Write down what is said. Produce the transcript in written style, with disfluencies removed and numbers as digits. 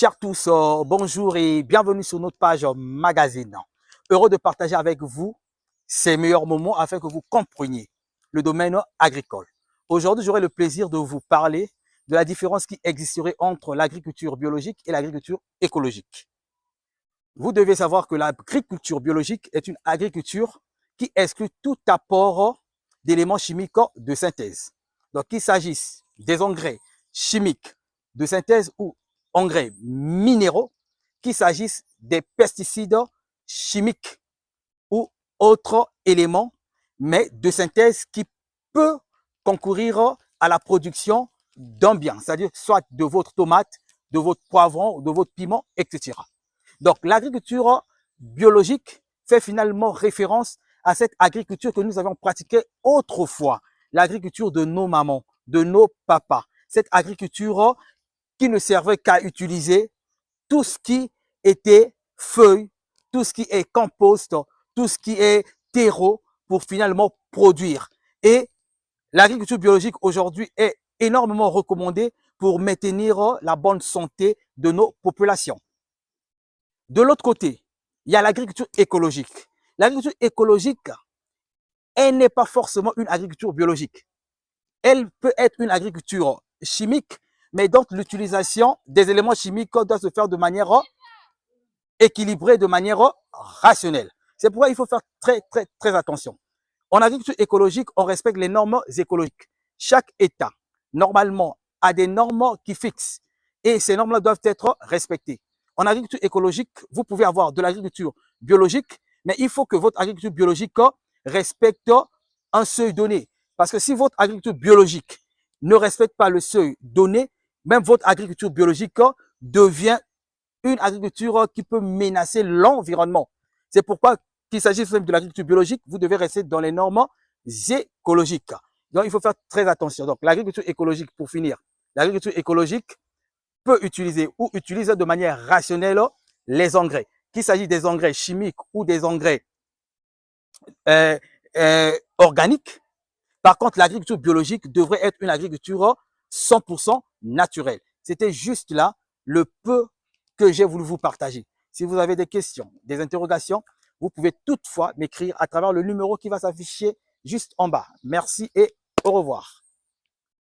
Chers tous, bonjour et bienvenue sur notre page magazine. Heureux de partager avec vous ces meilleurs moments afin que vous compreniez le domaine agricole. Aujourd'hui, j'aurai le plaisir de vous parler de la différence qui existerait entre l'agriculture biologique et l'agriculture écologique. Vous devez savoir que l'agriculture biologique est une agriculture qui exclut tout apport d'éléments chimiques de synthèse. Donc, qu'il s'agisse des engrais chimiques de synthèse ou engrais minéraux, qu'il s'agisse des pesticides chimiques ou autres éléments, mais de synthèse qui peut concourir à la production d'un bien, c'est-à-dire soit de votre tomate, de votre poivron, de votre piment, etc. Donc, l'agriculture biologique fait finalement référence à cette agriculture que nous avions pratiquée autrefois, l'agriculture de nos mamans, de nos papas, cette agriculture qui ne servait qu'à utiliser tout ce qui était feuilles, tout ce qui est compost, tout ce qui est terreau pour finalement produire. Et l'agriculture biologique aujourd'hui est énormément recommandée pour maintenir la bonne santé de nos populations. De l'autre côté, il y a l'agriculture écologique. L'agriculture écologique, elle n'est pas forcément une agriculture biologique. Elle peut être une agriculture chimique, mais donc l'utilisation des éléments chimiques doit se faire de manière équilibrée, de manière rationnelle. C'est pourquoi il faut faire très attention. En agriculture écologique, on respecte les normes écologiques. Chaque État, normalement, a des normes qui fixent et ces normes-là doivent être respectées. En agriculture écologique, vous pouvez avoir de l'agriculture biologique, mais il faut que votre agriculture biologique respecte un seuil donné. Parce que si votre agriculture biologique ne respecte pas le seuil donné, même votre agriculture biologique devient une agriculture qui peut menacer l'environnement. C'est pourquoi qu'il s'agisse de l'agriculture biologique, vous devez rester dans les normes écologiques. Donc, il faut faire très attention. Donc, l'agriculture écologique, pour finir, l'agriculture écologique peut utiliser ou utilise de manière rationnelle les engrais. Qu'il s'agisse des engrais chimiques ou des engrais organiques. Par contre, l'agriculture biologique devrait être une agriculture 100% naturelle. C'était juste là le peu que j'ai voulu vous partager. Si vous avez des questions, des interrogations, vous pouvez toutefois m'écrire à travers le numéro qui va s'afficher juste en bas. Merci et au revoir.